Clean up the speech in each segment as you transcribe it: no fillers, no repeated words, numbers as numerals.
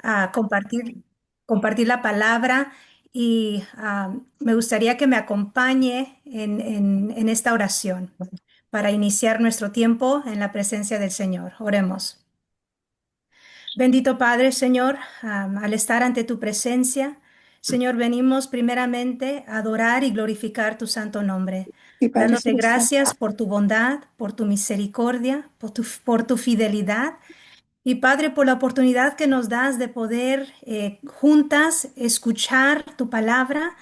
a compartir la palabra y me gustaría que me acompañe en esta oración para iniciar nuestro tiempo en la presencia del Señor. Oremos. Bendito Padre, Señor, al estar ante tu presencia, Señor, venimos primeramente a adorar y glorificar tu santo nombre, Sí, Padre dándote Celestial. gracias por tu bondad, por tu misericordia, por tu fidelidad. Y Padre, por la oportunidad que nos das de poder juntas escuchar tu palabra,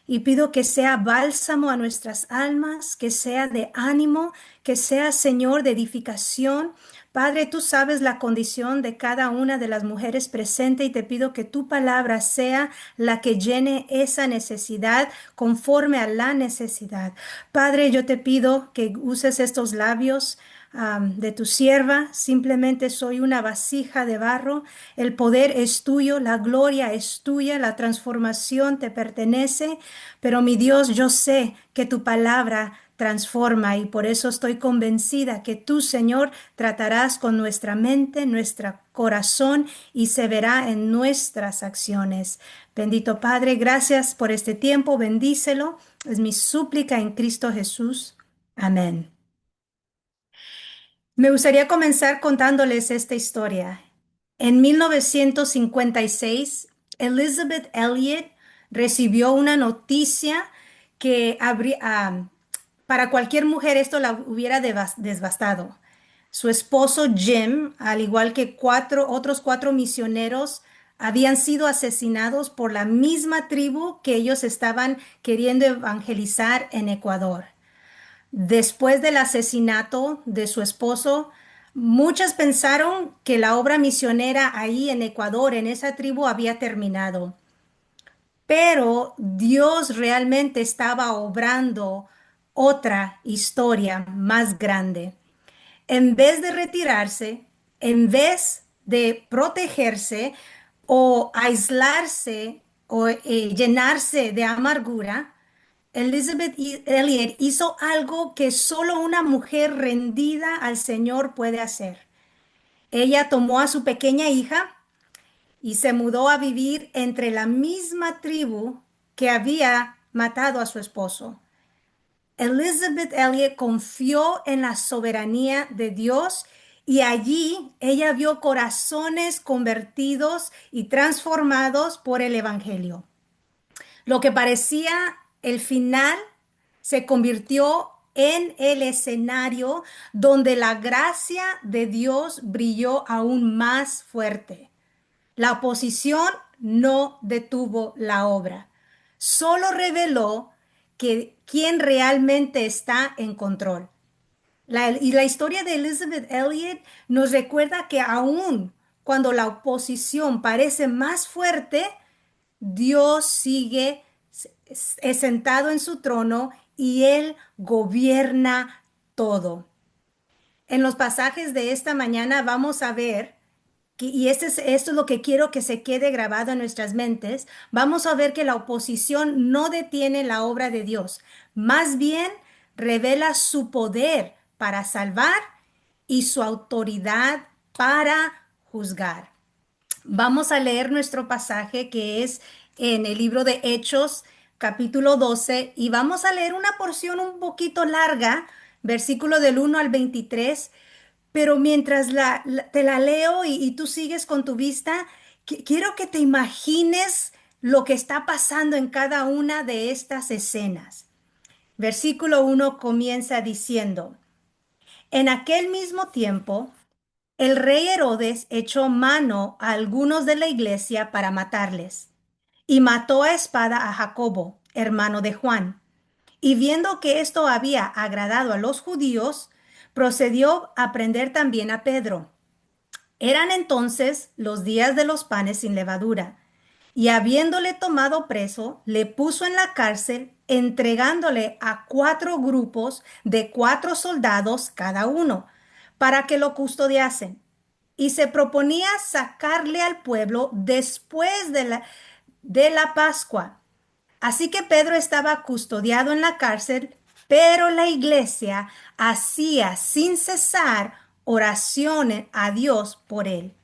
y pido que sea bálsamo a nuestras almas, que sea de ánimo, que sea, Señor, de edificación. Padre, tú sabes la condición de cada una de las mujeres presentes y te pido que tu palabra sea la que llene esa necesidad conforme a la necesidad. Padre, yo te pido que uses estos labios de tu sierva. Simplemente soy una vasija de barro. El poder es tuyo, la gloria es tuya, la transformación te pertenece. Pero mi Dios, yo sé que tu palabra transforma y por eso estoy convencida que tú, Señor, tratarás con nuestra mente, nuestro corazón y se verá en nuestras acciones. Bendito Padre, gracias por este tiempo, bendícelo. Es mi súplica en Cristo Jesús. Amén. Me gustaría comenzar contándoles esta historia. En 1956, Elizabeth Elliot recibió una noticia que para cualquier mujer esto la hubiera devastado. Su esposo Jim, al igual que otros cuatro misioneros, habían sido asesinados por la misma tribu que ellos estaban queriendo evangelizar en Ecuador. Después del asesinato de su esposo, muchas pensaron que la obra misionera ahí en Ecuador, en esa tribu, había terminado. Pero Dios realmente estaba obrando otra historia más grande. En vez de retirarse, en vez de protegerse o aislarse o llenarse de amargura, Elizabeth Elliot hizo algo que solo una mujer rendida al Señor puede hacer. Ella tomó a su pequeña hija y se mudó a vivir entre la misma tribu que había matado a su esposo. Elizabeth Elliot confió en la soberanía de Dios y allí ella vio corazones convertidos y transformados por el Evangelio. Lo que parecía el final se convirtió en el escenario donde la gracia de Dios brilló aún más fuerte. La oposición no detuvo la obra, solo reveló que quién realmente está en control. Y la historia de Elizabeth Elliot nos recuerda que aún cuando la oposición parece más fuerte, Dios sigue sentado en su trono y Él gobierna todo. En los pasajes de esta mañana vamos a ver, y esto es lo que quiero que se quede grabado en nuestras mentes, vamos a ver que la oposición no detiene la obra de Dios, más bien revela su poder para salvar y su autoridad para juzgar. Vamos a leer nuestro pasaje que es en el libro de Hechos, capítulo 12, y vamos a leer una porción un poquito larga, versículo del 1 al 23, pero mientras te la leo y tú sigues con tu vista, quiero que te imagines lo que está pasando en cada una de estas escenas. Versículo 1 comienza diciendo, en aquel mismo tiempo, el rey Herodes echó mano a algunos de la iglesia para matarles, y mató a espada a Jacobo, hermano de Juan. Y viendo que esto había agradado a los judíos, procedió a prender también a Pedro. Eran entonces los días de los panes sin levadura, y habiéndole tomado preso, le puso en la cárcel, entregándole a cuatro grupos de 4 soldados cada uno, para que lo custodiasen. Y se proponía sacarle al pueblo después de la Pascua. Así que Pedro estaba custodiado en la cárcel, pero la iglesia hacía sin cesar oraciones a Dios por él.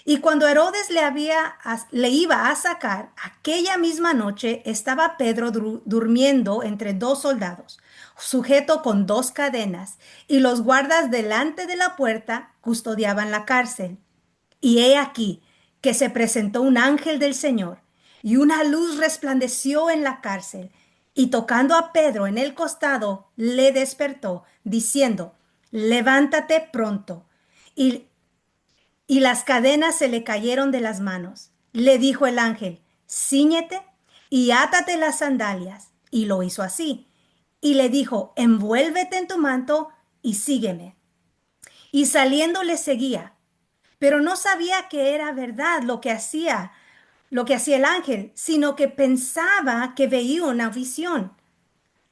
Y cuando Herodes le iba a sacar, aquella misma noche estaba Pedro durmiendo entre dos soldados, sujeto con dos cadenas, y los guardas delante de la puerta custodiaban la cárcel. Y he aquí que se presentó un ángel del Señor, y una luz resplandeció en la cárcel, y tocando a Pedro en el costado, le despertó, diciendo, levántate pronto. Y las cadenas se le cayeron de las manos. Le dijo el ángel, cíñete y átate las sandalias. Y lo hizo así. Y le dijo, envuélvete en tu manto y sígueme. Y saliendo le seguía, pero no sabía que era verdad lo que hacía el ángel, sino que pensaba que veía una visión.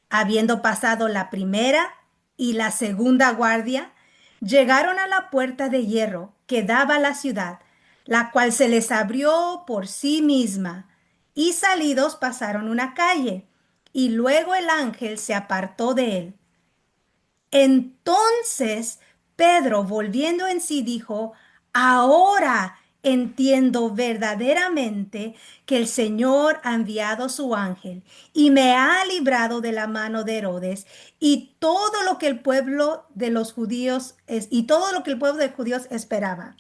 Habiendo pasado la primera y la segunda guardia, llegaron a la puerta de hierro que daba a la ciudad, la cual se les abrió por sí misma, y salidos pasaron una calle, y luego el ángel se apartó de él. Entonces Pedro, volviendo en sí, dijo, ahora entiendo verdaderamente que el Señor ha enviado su ángel y me ha librado de la mano de Herodes y todo lo que el pueblo de los judíos y todo lo que el pueblo de judíos esperaba.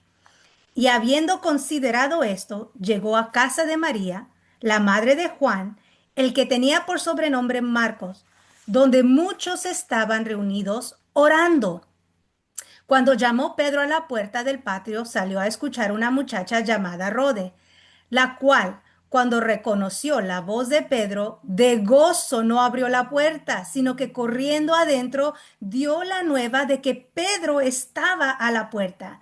Y habiendo considerado esto, llegó a casa de María, la madre de Juan, el que tenía por sobrenombre Marcos, donde muchos estaban reunidos orando. Cuando llamó Pedro a la puerta del patio, salió a escuchar una muchacha llamada Rode, la cual, cuando reconoció la voz de Pedro, de gozo no abrió la puerta, sino que corriendo adentro dio la nueva de que Pedro estaba a la puerta.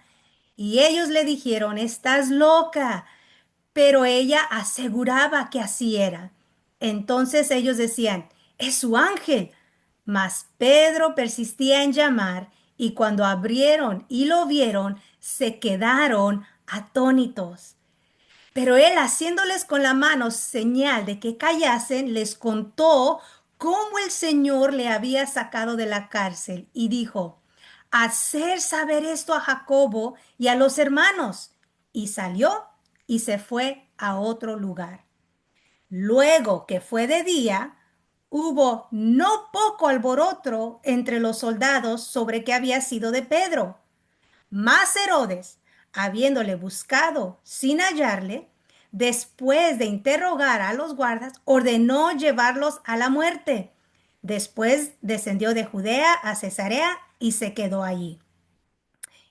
Y ellos le dijeron, estás loca, pero ella aseguraba que así era. Entonces ellos decían, es su ángel. Mas Pedro persistía en llamar, y cuando abrieron y lo vieron, se quedaron atónitos. Pero él, haciéndoles con la mano señal de que callasen, les contó cómo el Señor le había sacado de la cárcel y dijo, hacer saber esto a Jacobo y a los hermanos. Y salió y se fue a otro lugar. Luego que fue de día, hubo no poco alboroto entre los soldados sobre qué había sido de Pedro. Mas Herodes, habiéndole buscado sin hallarle, después de interrogar a los guardas, ordenó llevarlos a la muerte. Después descendió de Judea a Cesarea y se quedó allí.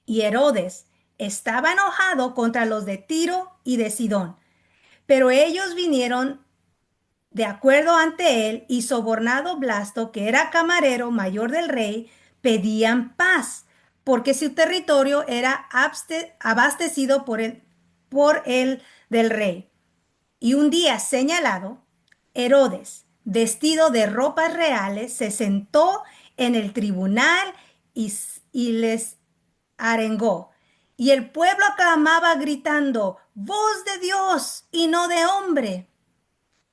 Y Herodes estaba enojado contra los de Tiro y de Sidón, pero ellos vinieron de acuerdo ante él y sobornado Blasto, que era camarero mayor del rey, pedían paz, porque su territorio era abastecido por el del rey. Y un día señalado, Herodes, vestido de ropas reales, se sentó en el tribunal y les arengó. Y el pueblo aclamaba gritando, voz de Dios y no de hombre.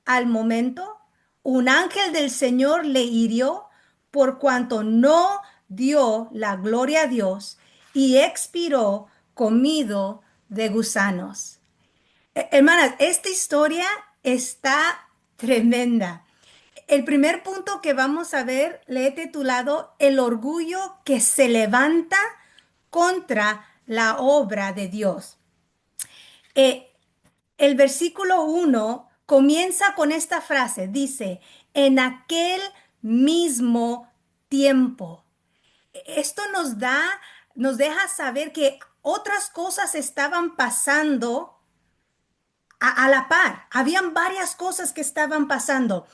Al momento, un ángel del Señor le hirió por cuanto no dio la gloria a Dios y expiró comido de gusanos. Hermanas, esta historia está tremenda. El primer punto que vamos a ver le he titulado El orgullo que se levanta contra la obra de Dios. Eh, el versículo 1 comienza con esta frase, dice, en aquel mismo tiempo. Esto nos deja saber que otras cosas estaban pasando a la par. Habían varias cosas que estaban pasando.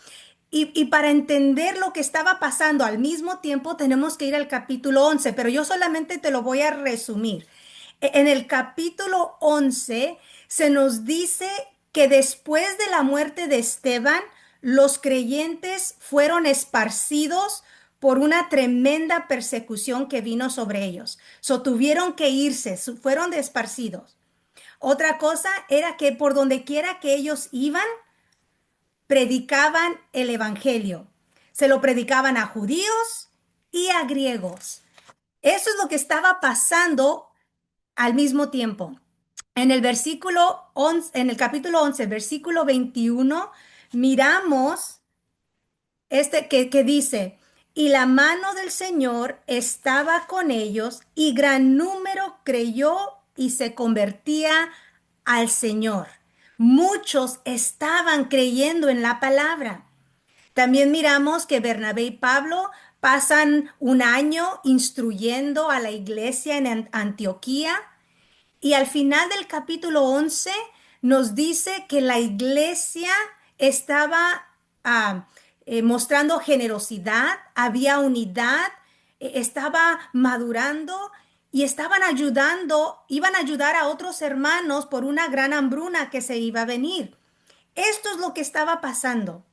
Y para entender lo que estaba pasando al mismo tiempo tenemos que ir al capítulo 11, pero yo solamente te lo voy a resumir. En el capítulo 11 se nos dice que después de la muerte de Esteban, los creyentes fueron esparcidos por una tremenda persecución que vino sobre ellos. Tuvieron que irse, fueron esparcidos. Otra cosa era que por donde quiera que ellos iban, predicaban el evangelio. Se lo predicaban a judíos y a griegos. Eso es lo que estaba pasando al mismo tiempo. En el versículo 11, en el capítulo 11, versículo 21, miramos que dice, y la mano del Señor estaba con ellos y gran número creyó y se convertía al Señor. Muchos estaban creyendo en la palabra. También miramos que Bernabé y Pablo pasan un año instruyendo a la iglesia en Antioquía y al final del capítulo 11 nos dice que la iglesia estaba ah, mostrando generosidad, había unidad, estaba madurando y estaban ayudando, iban a ayudar a otros hermanos por una gran hambruna que se iba a venir. Esto es lo que estaba pasando.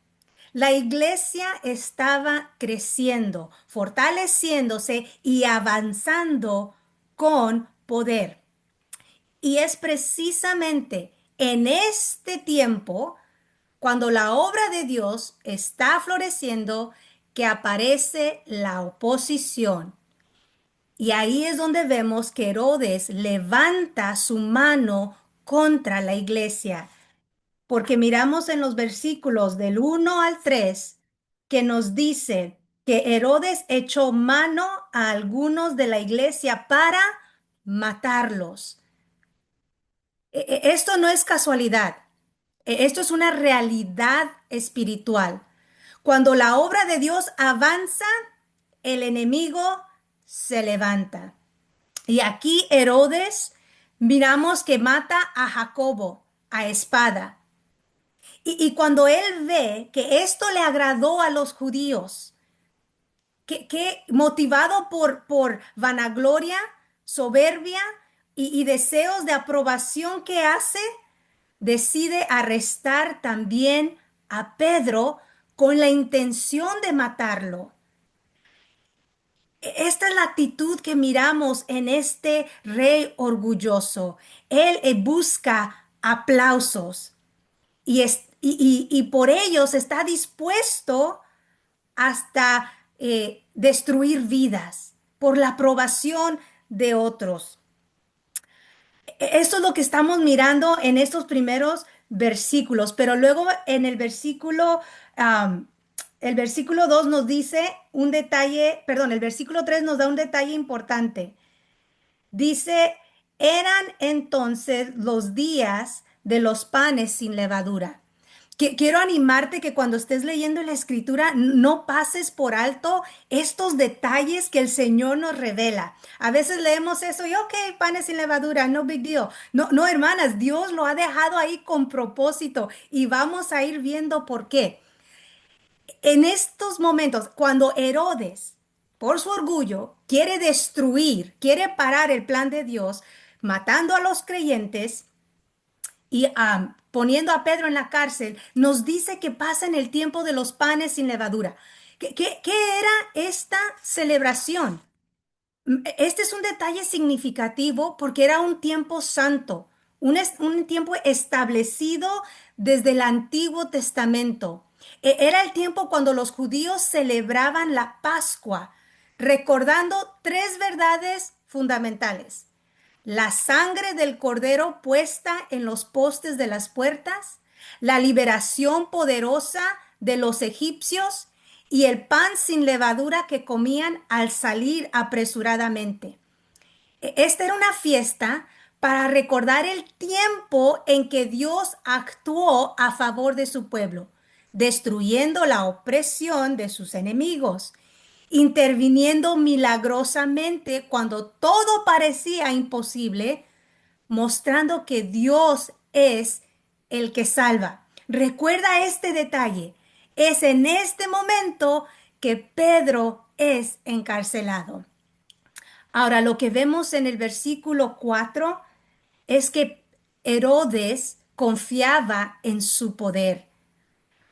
La iglesia estaba creciendo, fortaleciéndose y avanzando con poder. Y es precisamente en este tiempo, cuando la obra de Dios está floreciendo, que aparece la oposición. Y ahí es donde vemos que Herodes levanta su mano contra la iglesia, porque miramos en los versículos del 1 al 3 que nos dice que Herodes echó mano a algunos de la iglesia para matarlos. Esto no es casualidad, esto es una realidad espiritual. Cuando la obra de Dios avanza, el enemigo se levanta. Y aquí Herodes, miramos que mata a Jacobo a espada. Y cuando él ve que esto le agradó a los judíos, que motivado por vanagloria, soberbia y deseos de aprobación que hace, decide arrestar también a Pedro con la intención de matarlo. Esta es la actitud que miramos en este rey orgulloso. Él busca aplausos y por ellos está dispuesto hasta destruir vidas por la aprobación de otros. Esto es lo que estamos mirando en estos primeros versículos, pero luego en um, el versículo 2 nos dice un detalle, perdón, el versículo 3 nos da un detalle importante. Dice, eran entonces los días de los panes sin levadura. Quiero animarte que cuando estés leyendo la escritura no pases por alto estos detalles que el Señor nos revela. A veces leemos eso y ok, panes sin levadura, no big deal. No, no, hermanas, Dios lo ha dejado ahí con propósito y vamos a ir viendo por qué. En estos momentos, cuando Herodes, por su orgullo, quiere destruir, quiere parar el plan de Dios, matando a los creyentes, y poniendo a Pedro en la cárcel, nos dice que pasa en el tiempo de los panes sin levadura. ¿Qué era esta celebración? Este es un detalle significativo porque era un tiempo santo, un tiempo establecido desde el Antiguo Testamento. Era el tiempo cuando los judíos celebraban la Pascua, recordando tres verdades fundamentales: la sangre del cordero puesta en los postes de las puertas, la liberación poderosa de los egipcios y el pan sin levadura que comían al salir apresuradamente. Esta era una fiesta para recordar el tiempo en que Dios actuó a favor de su pueblo, destruyendo la opresión de sus enemigos, interviniendo milagrosamente cuando todo parecía imposible, mostrando que Dios es el que salva. Recuerda este detalle. Es en este momento que Pedro es encarcelado. Ahora, lo que vemos en el versículo 4 es que Herodes confiaba en su poder,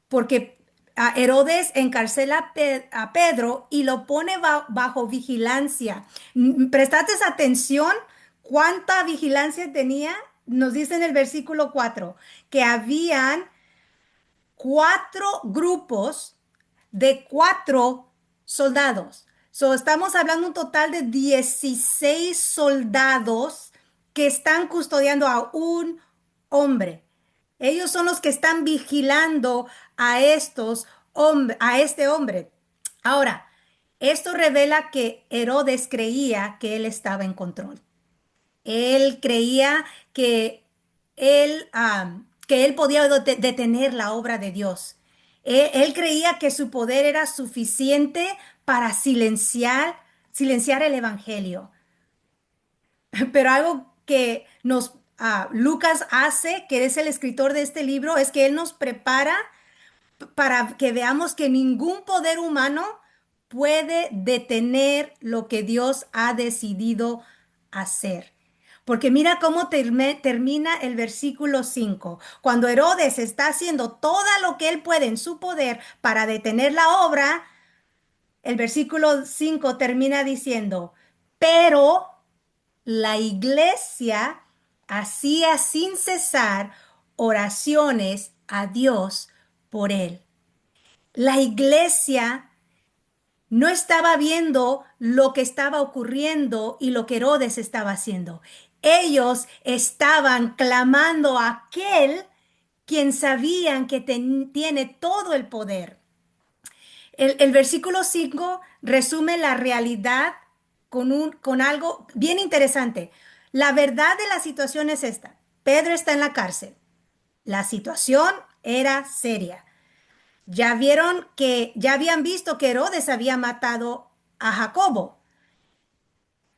porque a Herodes encarcela a Pedro y lo pone bajo vigilancia. ¿Prestaste atención cuánta vigilancia tenía? Nos dice en el versículo 4 que habían cuatro grupos de cuatro soldados. So, estamos hablando un total de 16 soldados que están custodiando a un hombre. Ellos son los que están vigilando a a este hombre. Ahora, esto revela que Herodes creía que él estaba en control. Él creía que él podía detener la obra de Dios. Él creía que su poder era suficiente para silenciar el evangelio. Pero algo que Lucas hace, que es el escritor de este libro, es que él nos prepara para que veamos que ningún poder humano puede detener lo que Dios ha decidido hacer. Porque mira cómo termina el versículo 5. Cuando Herodes está haciendo todo lo que él puede en su poder para detener la obra, el versículo 5 termina diciendo, pero la iglesia hacía sin cesar oraciones a Dios por él. La iglesia no estaba viendo lo que estaba ocurriendo y lo que Herodes estaba haciendo. Ellos estaban clamando a aquel quien sabían que tiene todo el poder. El versículo 5 resume la realidad con algo bien interesante. La verdad de la situación es esta. Pedro está en la cárcel. La situación era seria. Ya habían visto que Herodes había matado a Jacobo.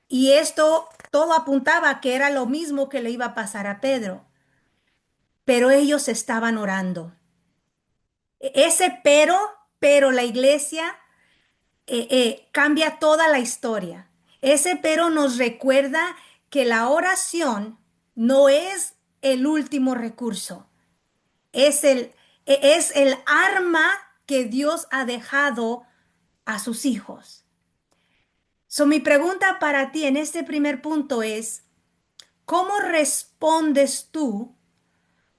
Y esto todo apuntaba que era lo mismo que le iba a pasar a Pedro. Pero ellos estaban orando. Ese pero la iglesia cambia toda la historia. Ese pero nos recuerda que la oración no es el último recurso, es es el arma que Dios ha dejado a sus hijos. Mi pregunta para ti en este primer punto es, ¿cómo respondes tú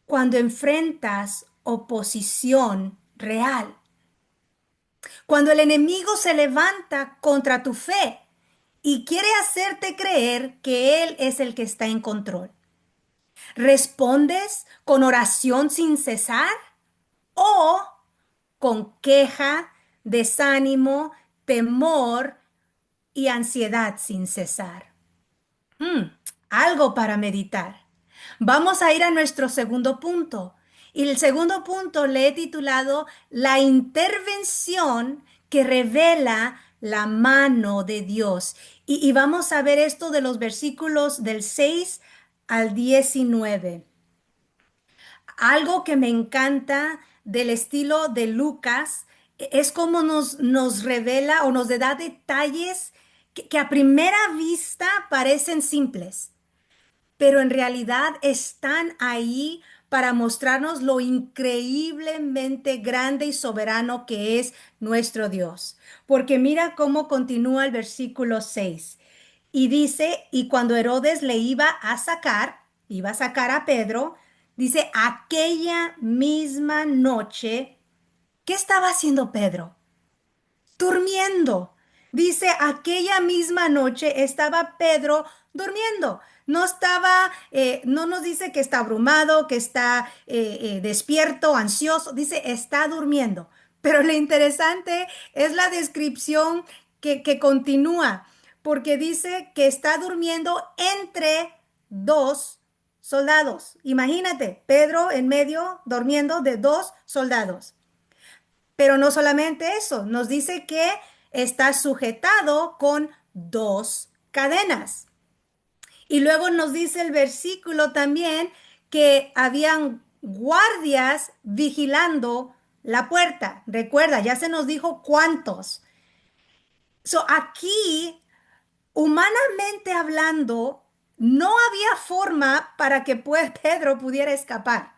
cuando enfrentas oposición real? Cuando el enemigo se levanta contra tu fe y quiere hacerte creer que Él es el que está en control. ¿Respondes con oración sin cesar o con queja, desánimo, temor y ansiedad sin cesar? Mm, Algo para meditar. Vamos a ir a nuestro segundo punto. Y el segundo punto le he titulado La intervención que revela la mano de Dios. Y vamos a ver esto de los versículos del 6 al 19. Algo que me encanta del estilo de Lucas es cómo nos revela o nos da detalles que a primera vista parecen simples, pero en realidad están ahí para mostrarnos lo increíblemente grande y soberano que es nuestro Dios. Porque mira cómo continúa el versículo 6. Y dice, y cuando Herodes le iba a sacar a Pedro, dice, aquella misma noche, ¿qué estaba haciendo Pedro? Durmiendo. Dice, aquella misma noche estaba Pedro durmiendo. No nos dice que está abrumado, que está despierto, ansioso. Dice, está durmiendo. Pero lo interesante es la descripción que continúa, porque dice que está durmiendo entre dos soldados. Imagínate, Pedro en medio, durmiendo de dos soldados. Pero no solamente eso, nos dice que está sujetado con dos cadenas. Y luego nos dice el versículo también que habían guardias vigilando la puerta. Recuerda, ya se nos dijo cuántos. Aquí, humanamente hablando, no había forma para que Pedro pudiera escapar.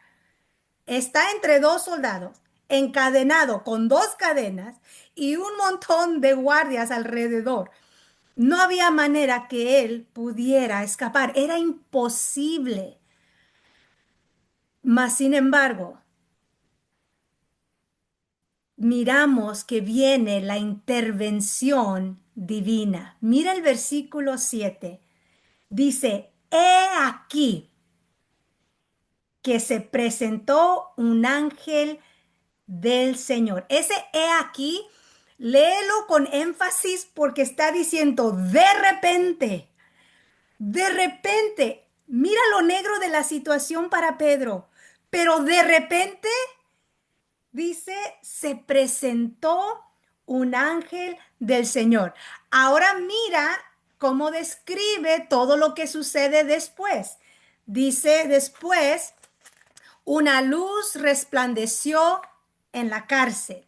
Está entre dos soldados, encadenado con dos cadenas y un montón de guardias alrededor. No había manera que él pudiera escapar. Era imposible. Mas, sin embargo, miramos que viene la intervención divina. Mira el versículo 7. Dice, he aquí que se presentó un ángel del Señor. Ese he aquí, léelo con énfasis porque está diciendo de repente, mira lo negro de la situación para Pedro, pero de repente dice, se presentó un ángel del Señor. Ahora mira cómo describe todo lo que sucede después. Dice después, una luz resplandeció en la cárcel.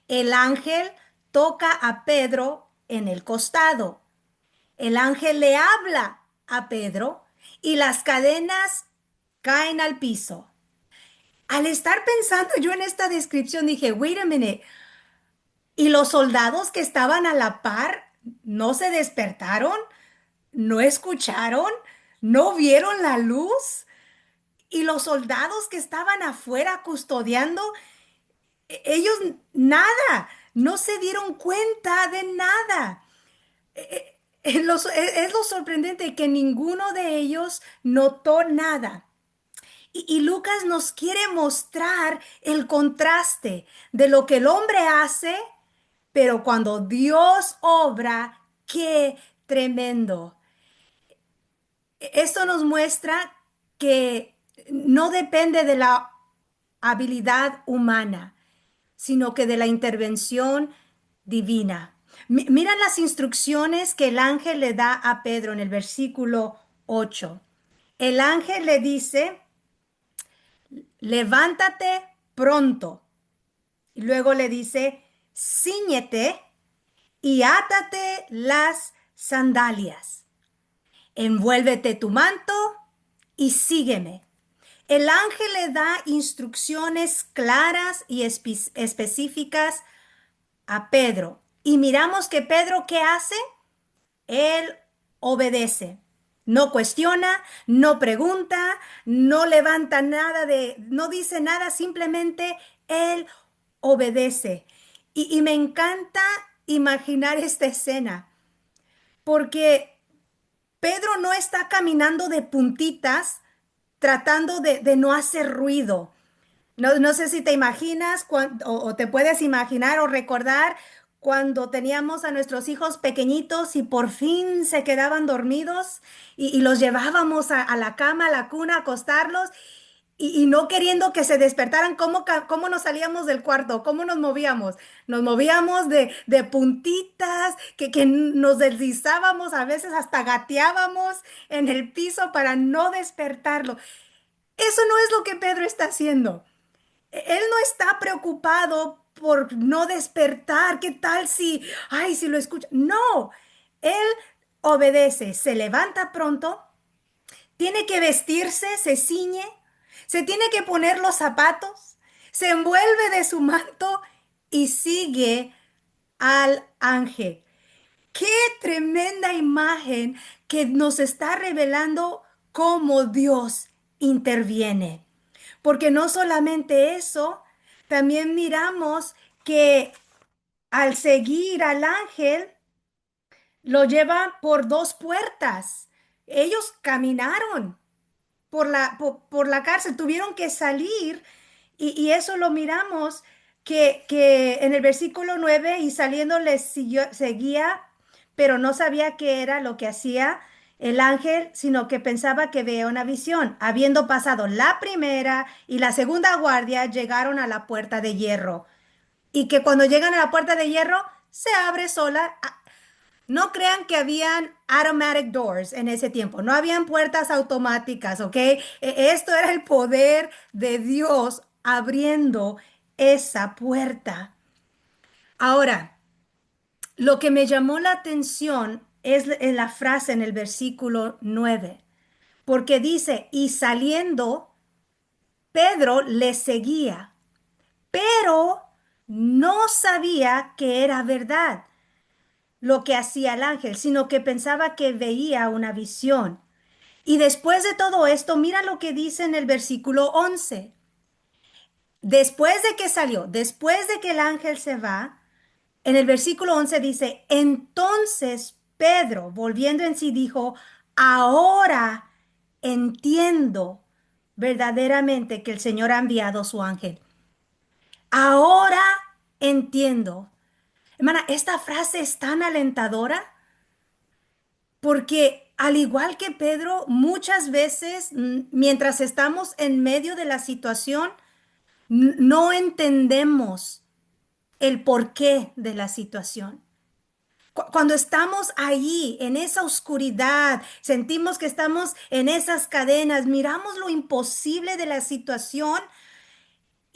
El ángel toca a Pedro en el costado. El ángel le habla a Pedro y las cadenas caen al piso. Al estar pensando yo en esta descripción, dije, wait a minute, ¿y los soldados que estaban a la par no se despertaron? ¿No escucharon? ¿No vieron la luz? Y los soldados que estaban afuera custodiando, ellos nada, no se dieron cuenta de nada. Es lo sorprendente que ninguno de ellos notó nada. Y Lucas nos quiere mostrar el contraste de lo que el hombre hace, pero cuando Dios obra, qué tremendo. Esto nos muestra que no depende de la habilidad humana, sino que de la intervención divina. Mira las instrucciones que el ángel le da a Pedro en el versículo 8. El ángel le dice, levántate pronto. Y luego le dice, cíñete y átate las sandalias. Envuélvete tu manto y sígueme. El ángel le da instrucciones claras y específicas a Pedro. Y miramos que Pedro, ¿qué hace? Él obedece. No cuestiona, no pregunta, no levanta nada no dice nada, simplemente él obedece. Y me encanta imaginar esta escena, porque Pedro no está caminando de puntitas tratando de no hacer ruido. No sé si te imaginas o te puedes imaginar o recordar cuando teníamos a nuestros hijos pequeñitos y por fin se quedaban dormidos y los llevábamos a la cama, a la cuna, a acostarlos y no queriendo que se despertaran, ¿cómo nos salíamos del cuarto? ¿Cómo nos movíamos? Nos movíamos de puntitas, que nos deslizábamos, a veces hasta gateábamos en el piso para no despertarlo. Eso no es lo que Pedro está haciendo. Él no está preocupado por no despertar. ¿Qué tal si lo escucha? No, él obedece, se levanta pronto, tiene que vestirse, se ciñe, se tiene que poner los zapatos, se envuelve de su manto y sigue al ángel. Qué tremenda imagen que nos está revelando cómo Dios interviene. Porque no solamente eso, también miramos que al seguir al ángel, lo lleva por dos puertas. Ellos caminaron por la cárcel, tuvieron que salir y eso lo miramos que en el versículo 9 y saliendo seguía, pero no sabía qué era lo que hacía el ángel, sino que pensaba que veía una visión. Habiendo pasado la primera y la segunda guardia, llegaron a la puerta de hierro. Y que cuando llegan a la puerta de hierro, se abre sola. No crean que habían automatic doors en ese tiempo, no habían puertas automáticas, ¿ok? Esto era el poder de Dios abriendo esa puerta. Ahora, lo que me llamó la atención es la frase en el versículo 9, porque dice, y saliendo, Pedro le seguía, pero no sabía que era verdad lo que hacía el ángel, sino que pensaba que veía una visión. Y después de todo esto, mira lo que dice en el versículo 11. Después de que salió, después de que el ángel se va, en el versículo 11 dice, entonces Pedro, volviendo en sí, dijo, ahora entiendo verdaderamente que el Señor ha enviado su ángel. Ahora entiendo. Hermana, esta frase es tan alentadora porque al igual que Pedro, muchas veces mientras estamos en medio de la situación, no entendemos el porqué de la situación. Cuando estamos allí, en esa oscuridad, sentimos que estamos en esas cadenas, miramos lo imposible de la situación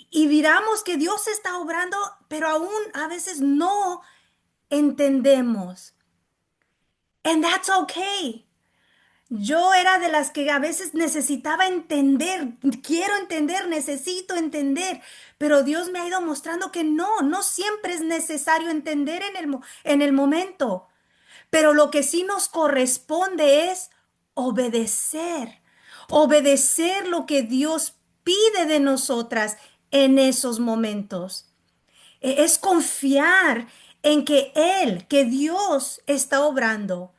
y miramos que Dios está obrando, pero aún a veces no entendemos. And that's okay. Yo era de las que a veces necesitaba entender, quiero entender, necesito entender, pero Dios me ha ido mostrando que no siempre es necesario entender en el momento. Pero lo que sí nos corresponde es obedecer, obedecer lo que Dios pide de nosotras en esos momentos. Es confiar en que Él, que Dios está obrando,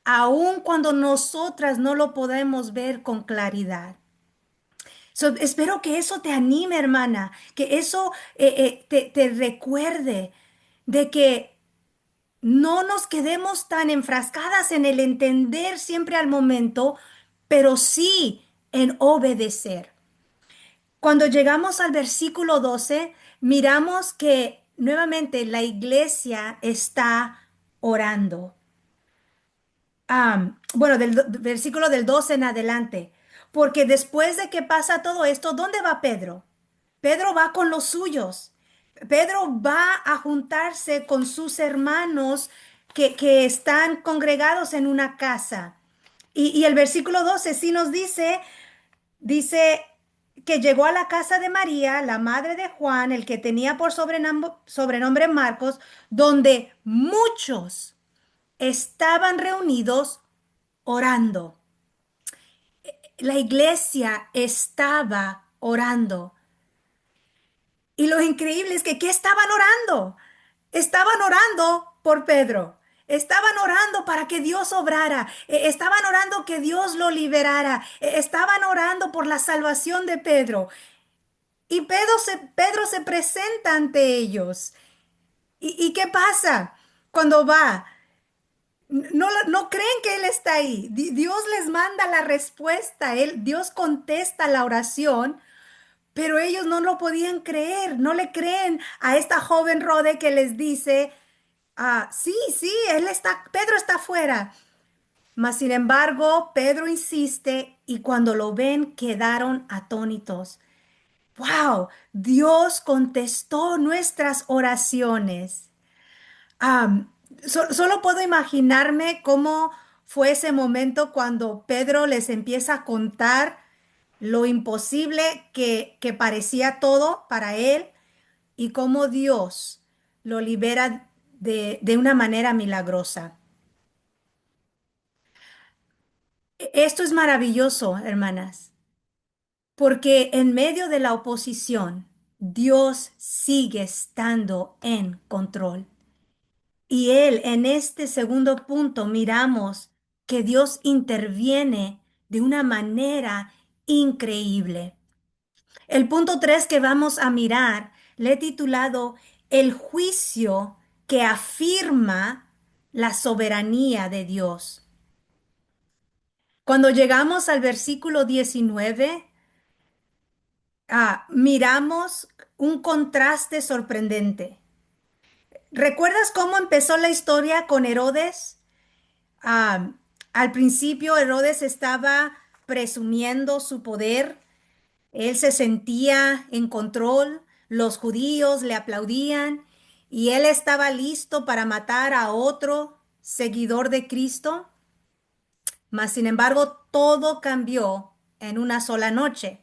aun cuando nosotras no lo podemos ver con claridad. Espero que eso te anime, hermana, que eso te recuerde de que no nos quedemos tan enfrascadas en el entender siempre al momento, pero sí en obedecer. Cuando llegamos al versículo 12, miramos que nuevamente la iglesia está orando. Bueno, del versículo del 12 en adelante, porque después de que pasa todo esto, ¿dónde va Pedro? Pedro va con los suyos. Pedro va a juntarse con sus hermanos que están congregados en una casa. Y el versículo 12 sí nos dice que llegó a la casa de María, la madre de Juan, el que tenía por sobrenombre Marcos, donde muchos estaban reunidos orando. La iglesia estaba orando. Y lo increíble es que, ¿qué estaban orando? Estaban orando por Pedro. Estaban orando para que Dios obrara. Estaban orando que Dios lo liberara. Estaban orando por la salvación de Pedro. Y Pedro se presenta ante ellos. Y qué pasa cuando va? No creen que Él está ahí. Dios les manda la respuesta. Dios contesta la oración, pero ellos no lo podían creer. No le creen a esta joven Rode que les dice, sí, Pedro está afuera. Mas sin embargo, Pedro insiste y cuando lo ven quedaron atónitos. ¡Wow! Dios contestó nuestras oraciones. Solo puedo imaginarme cómo fue ese momento cuando Pedro les empieza a contar lo imposible que parecía todo para él y cómo Dios lo libera de una manera milagrosa. Esto es maravilloso, hermanas, porque en medio de la oposición, Dios sigue estando en control. Y Él, en este segundo punto, miramos que Dios interviene de una manera increíble. El punto 3 que vamos a mirar, le he titulado El juicio que afirma la soberanía de Dios. Cuando llegamos al versículo 19, miramos un contraste sorprendente. ¿Recuerdas cómo empezó la historia con Herodes? Ah, Al principio Herodes estaba presumiendo su poder, él se sentía en control, los judíos le aplaudían y él estaba listo para matar a otro seguidor de Cristo. Mas, sin embargo, todo cambió en una sola noche.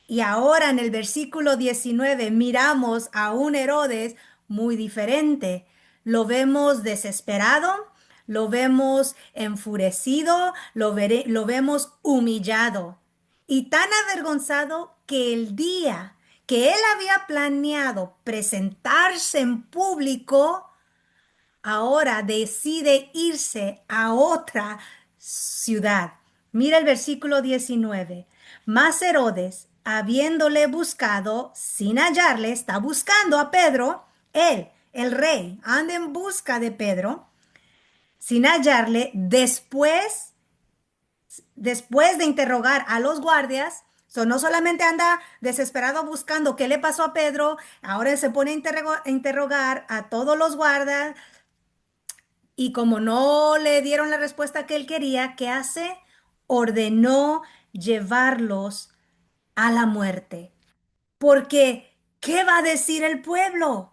Y ahora en el versículo 19 miramos a un Herodes muy diferente. Lo vemos desesperado, lo vemos enfurecido, lo vemos humillado y tan avergonzado que el día que él había planeado presentarse en público, ahora decide irse a otra ciudad. Mira el versículo 19. Mas Herodes, habiéndole buscado sin hallarle, está buscando a Pedro, él, el rey, anda en busca de Pedro, sin hallarle, después de interrogar a los guardias, no solamente anda desesperado buscando qué le pasó a Pedro, ahora se pone a interrogar a todos los guardas y como no le dieron la respuesta que él quería, ¿qué hace? Ordenó llevarlos a la muerte. Porque, ¿qué va a decir el pueblo?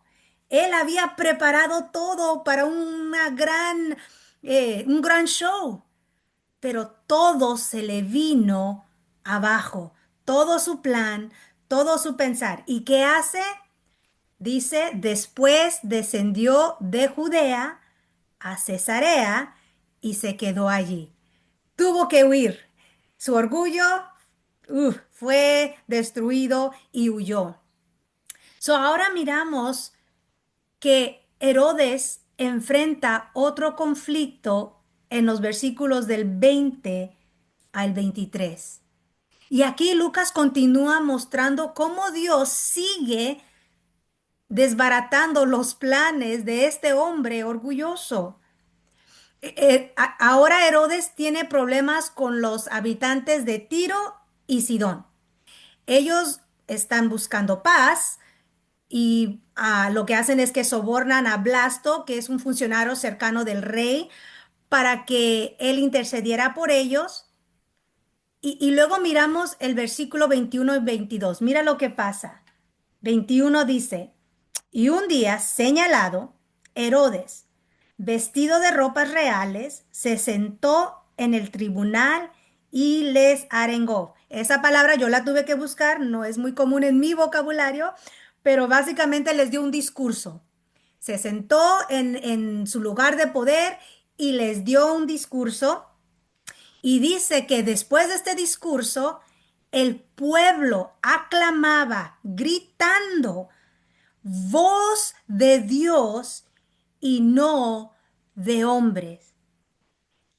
Él había preparado todo para un gran show, pero todo se le vino abajo, todo su plan, todo su pensar. ¿Y qué hace? Dice, después descendió de Judea a Cesarea y se quedó allí. Tuvo que huir. Su orgullo, fue destruido y huyó. Ahora miramos que Herodes enfrenta otro conflicto en los versículos del 20 al 23. Y aquí Lucas continúa mostrando cómo Dios sigue desbaratando los planes de este hombre orgulloso. Ahora Herodes tiene problemas con los habitantes de Tiro y Sidón. Ellos están buscando paz y lo que hacen es que sobornan a Blasto, que es un funcionario cercano del rey, para que él intercediera por ellos. Y luego miramos el versículo 21 y 22. Mira lo que pasa. 21 dice, y un día señalado, Herodes, vestido de ropas reales, se sentó en el tribunal y les arengó. Esa palabra yo la tuve que buscar, no es muy común en mi vocabulario, pero básicamente les dio un discurso. Se sentó en su lugar de poder y les dio un discurso y dice que después de este discurso, el pueblo aclamaba, gritando, voz de Dios y no de hombres.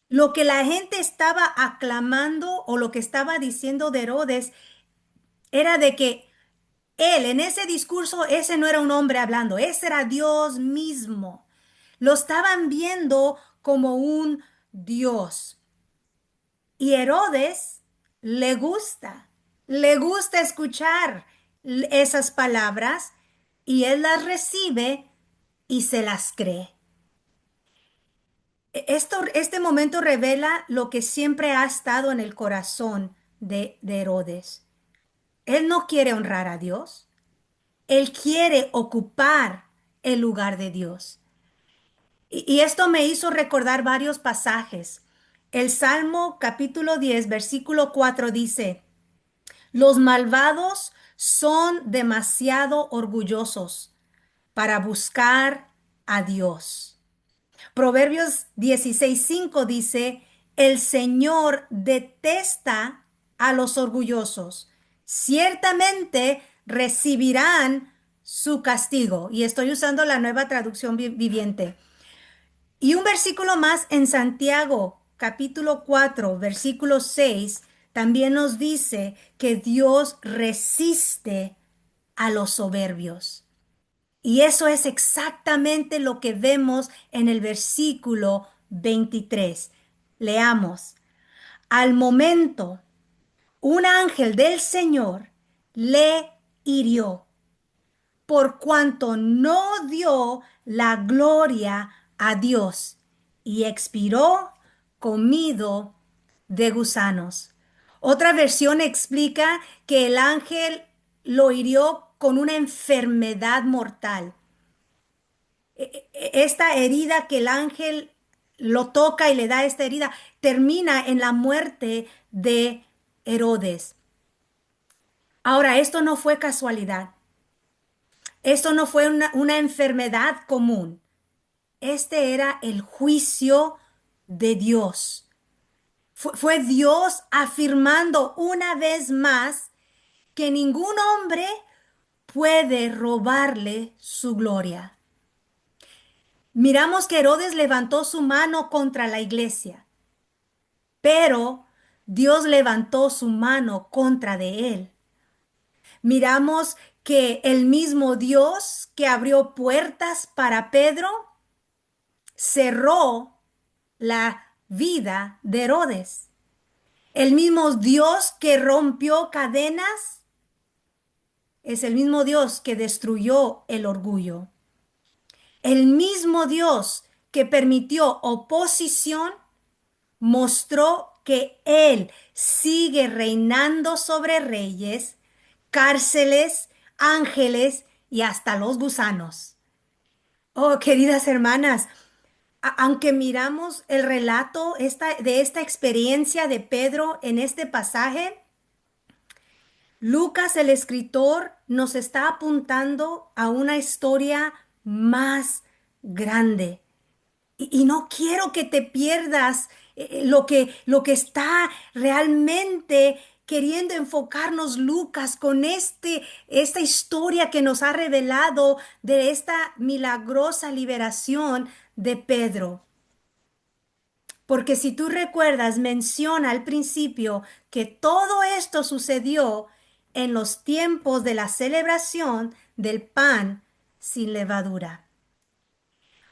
Lo que la gente estaba aclamando o lo que estaba diciendo de Herodes era de que él en ese discurso, ese no era un hombre hablando, ese era Dios mismo. Lo estaban viendo como un Dios. Y Herodes le gusta escuchar esas palabras y él las recibe y se las cree. Este momento revela lo que siempre ha estado en el corazón de Herodes. Él no quiere honrar a Dios, él quiere ocupar el lugar de Dios. Y esto me hizo recordar varios pasajes. El Salmo capítulo 10, versículo 4 dice, los malvados son demasiado orgullosos para buscar a Dios. Proverbios 16:5 dice, el Señor detesta a los orgullosos. Ciertamente recibirán su castigo. Y estoy usando la nueva traducción viviente. Y un versículo más en Santiago, capítulo 4, versículo 6, también nos dice que Dios resiste a los soberbios. Y eso es exactamente lo que vemos en el versículo 23. Leamos. Al momento, un ángel del Señor le hirió por cuanto no dio la gloria a Dios y expiró comido de gusanos. Otra versión explica que el ángel lo hirió con una enfermedad mortal. Esta herida que el ángel lo toca y le da esta herida termina en la muerte de Herodes. Ahora, esto no fue casualidad. Esto no fue una enfermedad común. Este era el juicio de Dios. Fue Dios afirmando una vez más que ningún hombre puede robarle su gloria. Miramos que Herodes levantó su mano contra la iglesia. pero Dios levantó su mano contra de él. Miramos que el mismo Dios que abrió puertas para Pedro cerró la vida de Herodes. El mismo Dios que rompió cadenas es el mismo Dios que destruyó el orgullo. El mismo Dios que permitió oposición mostró que Él sigue reinando sobre reyes, cárceles, ángeles y hasta los gusanos. Oh, queridas hermanas, aunque miramos el relato de esta experiencia de Pedro en este pasaje, Lucas, el escritor, nos está apuntando a una historia más grande. Y no quiero que te pierdas lo que está realmente queriendo enfocarnos Lucas con esta historia que nos ha revelado de esta milagrosa liberación de Pedro. Porque si tú recuerdas, menciona al principio que todo esto sucedió en los tiempos de la celebración del pan sin levadura.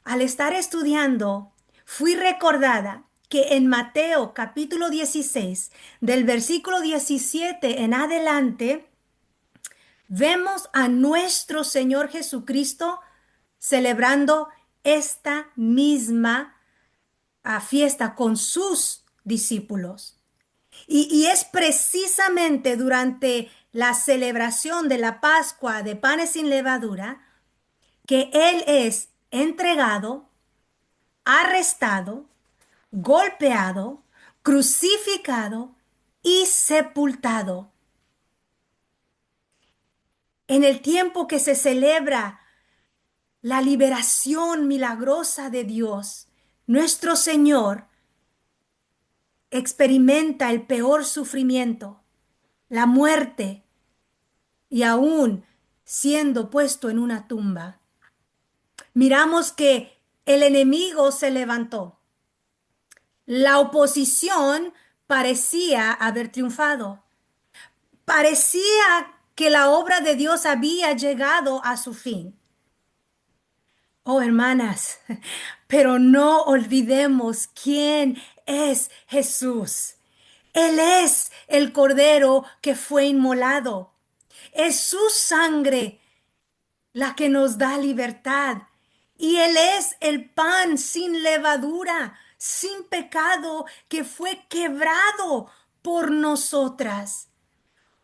Al estar estudiando, fui recordada que en Mateo capítulo 16, del versículo 17 en adelante, vemos a nuestro Señor Jesucristo celebrando esta misma fiesta con sus discípulos. Y es precisamente durante la celebración de la Pascua de panes sin levadura que Él es entregado, arrestado, golpeado, crucificado y sepultado. En el tiempo que se celebra la liberación milagrosa de Dios, nuestro Señor experimenta el peor sufrimiento, la muerte y aún siendo puesto en una tumba. Miramos que el enemigo se levantó. La oposición parecía haber triunfado. Parecía que la obra de Dios había llegado a su fin. Oh, hermanas, pero no olvidemos quién es Jesús. Él es el Cordero que fue inmolado. Es su sangre la que nos da libertad. Y Él es el pan sin levadura, sin pecado, que fue quebrado por nosotras.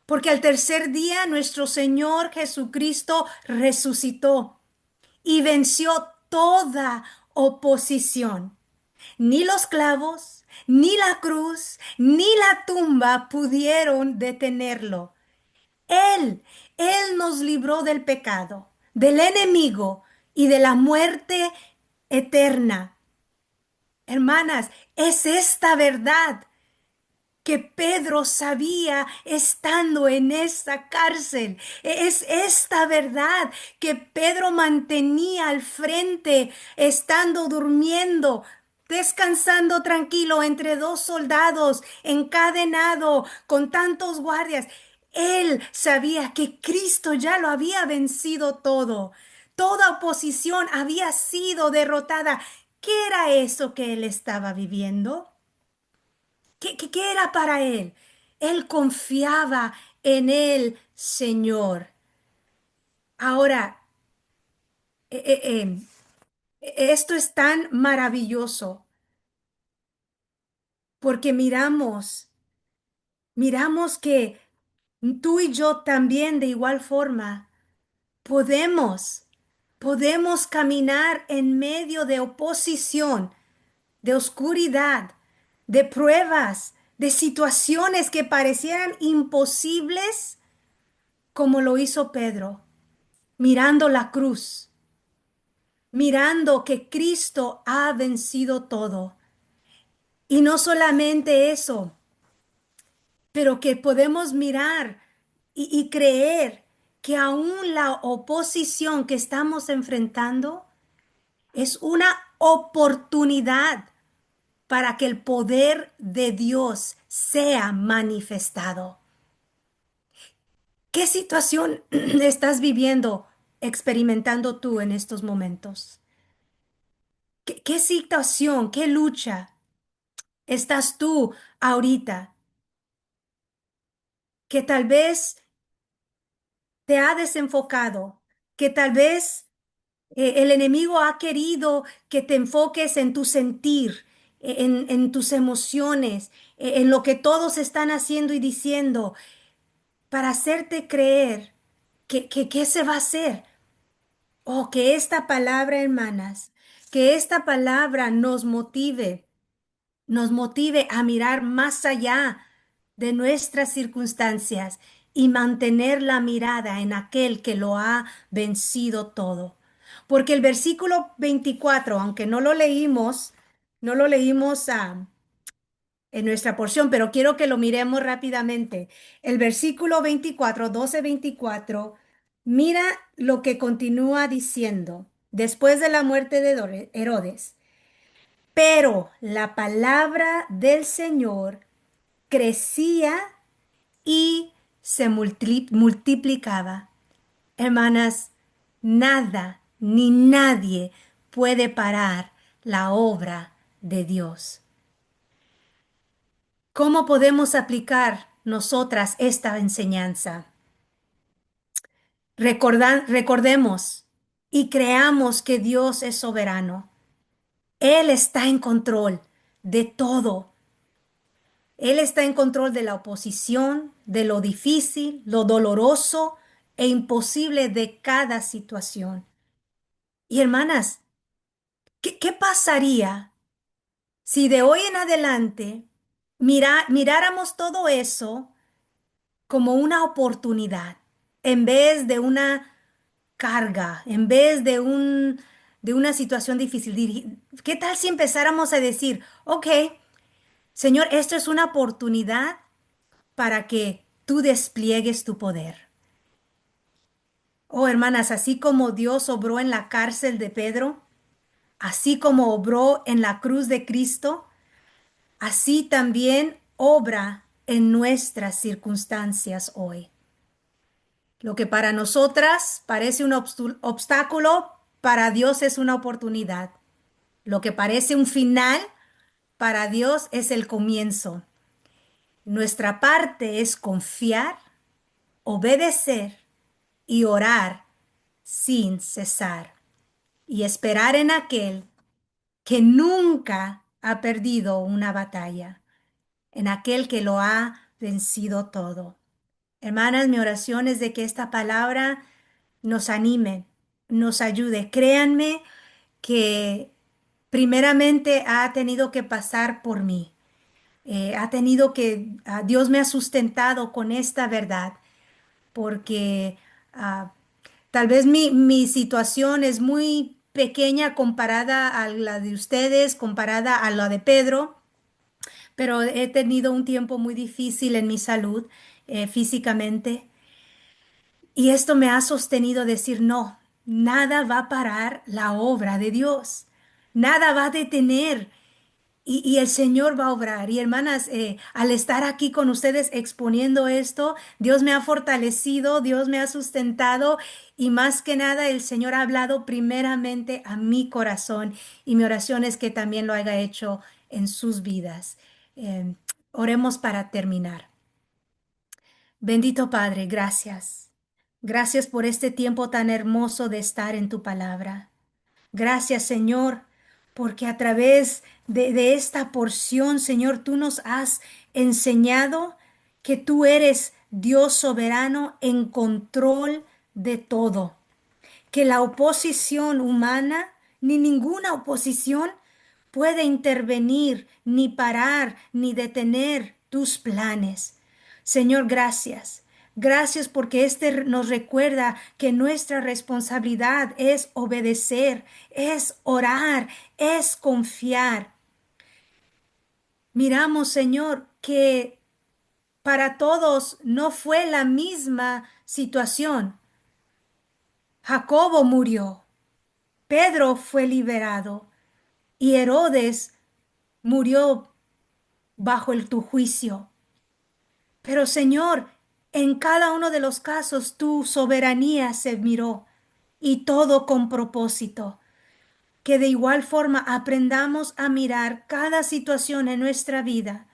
Porque al tercer día nuestro Señor Jesucristo resucitó y venció toda oposición. Ni los clavos, ni la cruz, ni la tumba pudieron detenerlo. Él nos libró del pecado, del enemigo y de la muerte eterna. Hermanas, es esta verdad que Pedro sabía estando en esa cárcel. Es esta verdad que Pedro mantenía al frente, estando durmiendo, descansando tranquilo entre dos soldados, encadenado con tantos guardias. Él sabía que Cristo ya lo había vencido todo. Toda oposición había sido derrotada. ¿Qué era eso que él estaba viviendo? ¿Qué era para él? Él confiaba en el Señor. Ahora, esto es tan maravilloso porque miramos que tú y yo también de igual forma podemos, podemos caminar en medio de oposición, de oscuridad, de pruebas, de situaciones que parecieran imposibles, como lo hizo Pedro, mirando la cruz, mirando que Cristo ha vencido todo. Y no solamente eso, pero que podemos mirar y creer que aún la oposición que estamos enfrentando es una oportunidad para que el poder de Dios sea manifestado. ¿Qué situación estás viviendo, experimentando tú en estos momentos? ¿Qué situación, qué lucha estás tú ahorita que tal vez te ha desenfocado, que tal vez el enemigo ha querido que te enfoques en tu sentir, en tus emociones, en lo que todos están haciendo y diciendo, para hacerte creer que se va a hacer? Oh, que esta palabra, hermanas, que esta palabra nos motive a mirar más allá de nuestras circunstancias y mantener la mirada en aquel que lo ha vencido todo. Porque el versículo 24, aunque no lo leímos en nuestra porción, pero quiero que lo miremos rápidamente. El versículo 24, 12-24, mira lo que continúa diciendo después de la muerte de Herodes. Pero la palabra del Señor crecía y se multiplicaba. Hermanas, nada ni nadie puede parar la obra de Dios. ¿Cómo podemos aplicar nosotras esta enseñanza? Recordemos y creamos que Dios es soberano. Él está en control de todo. Él está en control de la oposición, de lo difícil, lo doloroso e imposible de cada situación. Y hermanas, ¿qué pasaría si de hoy en adelante miráramos todo eso como una oportunidad en vez de una carga, en vez de una situación difícil? ¿Qué tal si empezáramos a decir, ok, Señor, esto es una oportunidad para que tú despliegues tu poder? Oh, hermanas, así como Dios obró en la cárcel de Pedro, así como obró en la cruz de Cristo, así también obra en nuestras circunstancias hoy. Lo que para nosotras parece un obstáculo, para Dios es una oportunidad. Lo que parece un final, para Dios es el comienzo. Nuestra parte es confiar, obedecer y orar sin cesar y esperar en aquel que nunca ha perdido una batalla, en aquel que lo ha vencido todo. Hermanas, mi oración es de que esta palabra nos anime, nos ayude. Créanme que primeramente ha tenido que pasar por mí. Dios me ha sustentado con esta verdad, porque ah, tal vez mi situación es muy pequeña comparada a la de ustedes, comparada a la de Pedro, pero he tenido un tiempo muy difícil en mi salud, físicamente. Y esto me ha sostenido a decir, no, nada va a parar la obra de Dios, nada va a detener y el Señor va a obrar. Y hermanas, al estar aquí con ustedes exponiendo esto, Dios me ha fortalecido, Dios me ha sustentado y más que nada el Señor ha hablado primeramente a mi corazón y mi oración es que también lo haya hecho en sus vidas. Eh, Oremos para terminar. Bendito Padre, gracias. Gracias por este tiempo tan hermoso de estar en tu palabra. Gracias, Señor, porque a través de esta porción, Señor, tú nos has enseñado que tú eres Dios soberano en control de todo, que la oposición humana, ni ninguna oposición, puede intervenir, ni parar, ni detener tus planes. Señor, gracias. Gracias porque este nos recuerda que nuestra responsabilidad es obedecer, es orar, es confiar. Miramos, Señor, que para todos no fue la misma situación. Jacobo murió, Pedro fue liberado y Herodes murió bajo tu juicio. Pero Señor, en cada uno de los casos tu soberanía se miró y todo con propósito. Que de igual forma aprendamos a mirar cada situación en nuestra vida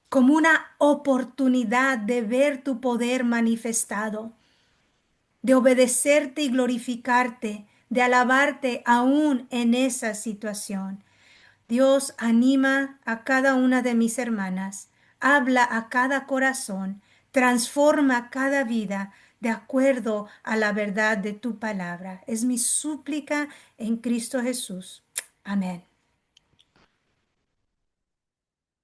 como una oportunidad de ver tu poder manifestado, de obedecerte y glorificarte, de alabarte aún en esa situación. Dios, anima a cada una de mis hermanas, habla a cada corazón, transforma cada vida de acuerdo a la verdad de tu palabra. Es mi súplica en Cristo Jesús. Amén.